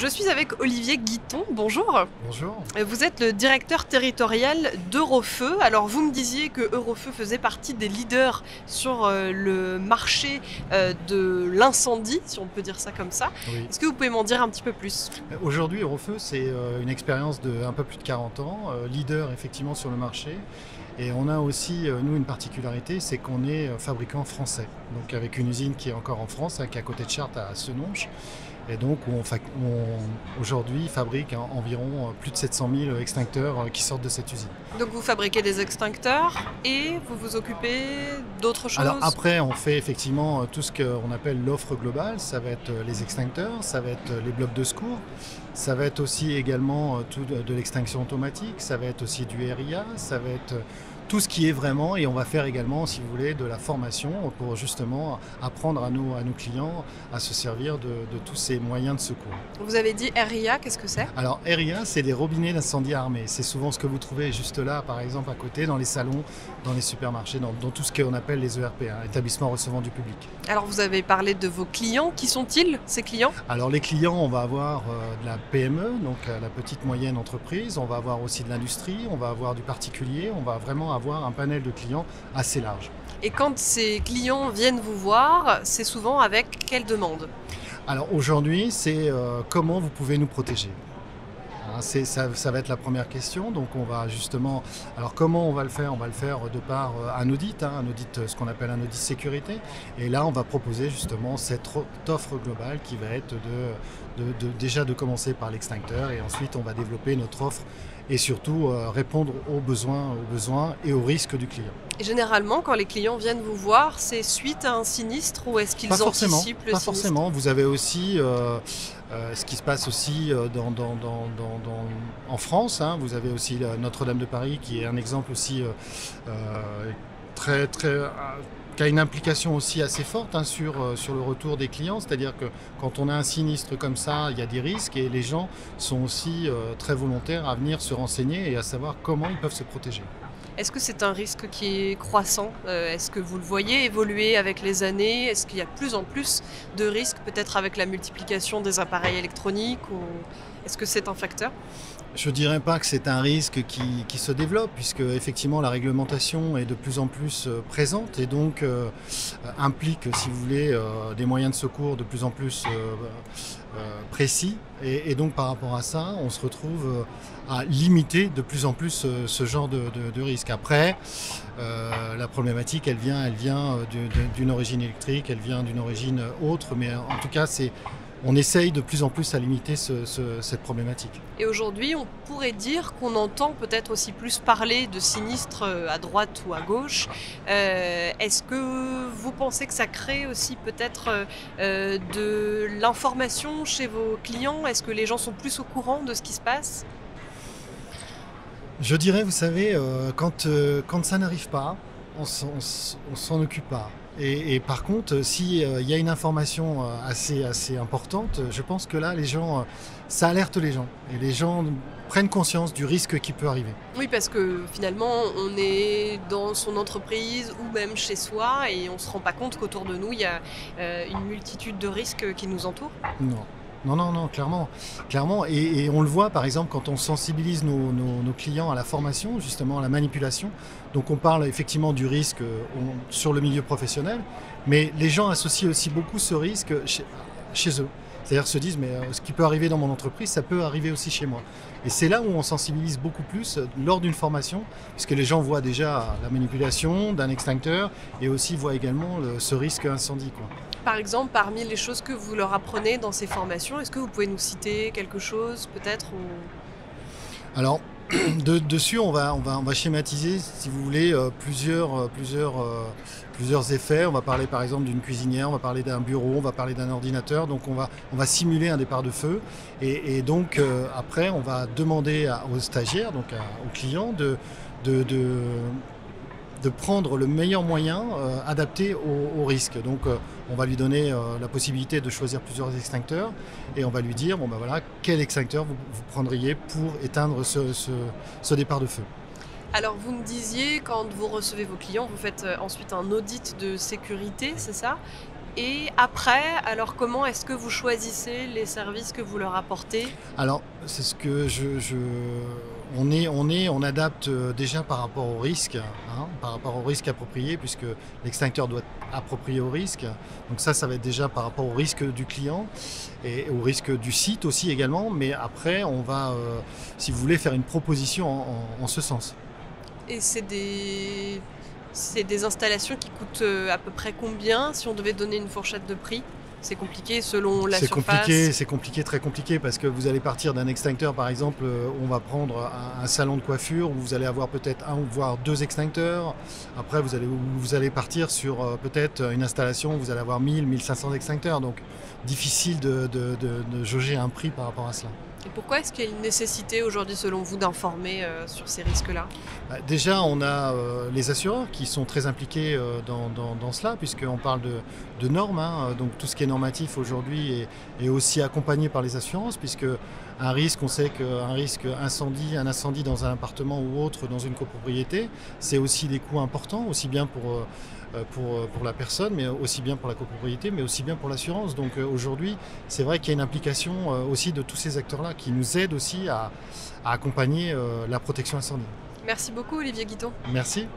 Je suis avec Olivier Guiton, bonjour. Bonjour. Vous êtes le directeur territorial d'Eurofeu. Alors vous me disiez que Eurofeu faisait partie des leaders sur le marché de l'incendie, si on peut dire ça comme ça. Oui. Est-ce que vous pouvez m'en dire un petit peu plus? Aujourd'hui, Eurofeu, c'est une expérience de un peu plus de 40 ans, leader effectivement sur le marché. Et on a aussi, nous, une particularité, c'est qu'on est fabricant français. Donc avec une usine qui est encore en France, qui est à côté de Chartres, à Senonches. Et donc on aujourd'hui fabrique environ plus de 700 000 extincteurs qui sortent de cette usine. Donc vous fabriquez des extincteurs et vous vous occupez d'autres choses? Alors après, on fait effectivement tout ce qu'on appelle l'offre globale. Ça va être les extincteurs, ça va être les blocs de secours, ça va être aussi également tout de l'extinction automatique, ça va être aussi du RIA, ça va être tout ce qui est vraiment, et on va faire également, si vous voulez, de la formation pour justement apprendre à nos clients à se servir de tous ces moyens de secours. Vous avez dit RIA, qu'est-ce que c'est? Alors RIA, c'est des robinets d'incendie armés. C'est souvent ce que vous trouvez juste là, par exemple à côté, dans les salons, dans les supermarchés, dans tout ce qu'on appelle les ERP, établissements recevant du public. Alors vous avez parlé de vos clients, qui sont-ils ces clients? Alors les clients, on va avoir de la PME, donc la petite moyenne entreprise, on va avoir aussi de l'industrie, on va avoir du particulier, on va vraiment avoir un panel de clients assez large. Et quand ces clients viennent vous voir, c'est souvent avec quelle demande? Alors aujourd'hui, c'est comment vous pouvez nous protéger. Ça va être la première question. Donc on va justement. Alors comment on va le faire? On va le faire de par un audit, ce qu'on appelle un audit sécurité. Et là, on va proposer justement cette offre globale qui va être déjà de commencer par l'extincteur, et ensuite on va développer notre offre et surtout répondre aux besoins et aux risques du client. Et généralement, quand les clients viennent vous voir, c'est suite à un sinistre ou est-ce qu'ils anticipent le sinistre? Pas forcément. Vous avez aussi ce qui se passe aussi en France. Vous avez aussi Notre-Dame de Paris qui est un exemple aussi qui a une implication aussi assez forte sur le retour des clients. C'est-à-dire que quand on a un sinistre comme ça, il y a des risques et les gens sont aussi très volontaires à venir se renseigner et à savoir comment ils peuvent se protéger. Est-ce que c'est un risque qui est croissant? Est-ce que vous le voyez évoluer avec les années? Est-ce qu'il y a de plus en plus de risques, peut-être avec la multiplication des appareils électroniques, ou est-ce que c'est un facteur? Je ne dirais pas que c'est un risque qui se développe, puisque effectivement la réglementation est de plus en plus présente et donc implique, si vous voulez, des moyens de secours de plus en plus précis. Et donc par rapport à ça, on se retrouve à limiter de plus en plus ce genre de risque. Après, la problématique, elle vient d'une origine électrique, elle vient d'une origine autre, mais en tout cas, on essaye de plus en plus à limiter cette problématique. Et aujourd'hui, on pourrait dire qu'on entend peut-être aussi plus parler de sinistres à droite ou à gauche. Est-ce que vous pensez que ça crée aussi peut-être de l'information chez vos clients? Est-ce que les gens sont plus au courant de ce qui se passe? Je dirais, vous savez, quand ça n'arrive pas, on s'en occupe pas. Et par contre, s'il y a une information assez importante, je pense que là, ça alerte les gens. Et les gens prennent conscience du risque qui peut arriver. Oui, parce que finalement, on est dans son entreprise ou même chez soi et on ne se rend pas compte qu'autour de nous, il y a une multitude de risques qui nous entourent. Non, clairement. Et on le voit par exemple quand on sensibilise nos clients à la formation, justement à la manipulation. Donc on parle effectivement du risque sur le milieu professionnel, mais les gens associent aussi beaucoup ce risque chez eux. C'est-à-dire se disent, mais ce qui peut arriver dans mon entreprise, ça peut arriver aussi chez moi. Et c'est là où on sensibilise beaucoup plus lors d'une formation, puisque les gens voient déjà la manipulation d'un extincteur et aussi voient également ce risque incendie, quoi. Par exemple, parmi les choses que vous leur apprenez dans ces formations, est-ce que vous pouvez nous citer quelque chose peut-être Alors, dessus, on va schématiser, si vous voulez, plusieurs effets. On va parler par exemple d'une cuisinière, on va parler d'un bureau, on va parler d'un ordinateur. Donc on va simuler un départ de feu. Et donc après, on va demander aux stagiaires, donc aux clients, de prendre le meilleur moyen adapté au risque. Donc on va lui donner la possibilité de choisir plusieurs extincteurs et on va lui dire, quel extincteur vous prendriez pour éteindre ce départ de feu. Alors vous me disiez, quand vous recevez vos clients, vous faites ensuite un audit de sécurité, c'est ça? Et après, alors comment est-ce que vous choisissez les services que vous leur apportez? Alors, c'est ce que on adapte déjà par rapport au risque, hein, par rapport au risque approprié, puisque l'extincteur doit être approprié au risque. Donc ça va être déjà par rapport au risque du client et au risque du site aussi également. Mais après, on va, si vous voulez, faire une proposition en ce sens. Et c'est des installations qui coûtent à peu près combien si on devait donner une fourchette de prix? C'est compliqué selon la surface. C'est compliqué, très compliqué, parce que vous allez partir d'un extincteur, par exemple, on va prendre un salon de coiffure où vous allez avoir peut-être un ou voire deux extincteurs. Après, vous allez partir sur peut-être une installation où vous allez avoir 1 500 extincteurs. Donc, difficile de jauger un prix par rapport à cela. Et pourquoi est-ce qu'il y a une nécessité aujourd'hui, selon vous, d'informer sur ces risques-là? Déjà, on a les assureurs qui sont très impliqués dans cela, puisqu'on parle de normes, hein. Donc tout ce qui est normatif aujourd'hui est aussi accompagné par les assurances, puisque un risque, on sait qu'un risque incendie, un incendie dans un appartement ou autre, dans une copropriété, c'est aussi des coûts importants, aussi bien pour la personne, mais aussi bien pour la copropriété, mais aussi bien pour l'assurance. Donc aujourd'hui, c'est vrai qu'il y a une implication aussi de tous ces acteurs-là qui nous aident aussi à accompagner la protection incendie. Merci beaucoup, Olivier Guiton. Merci.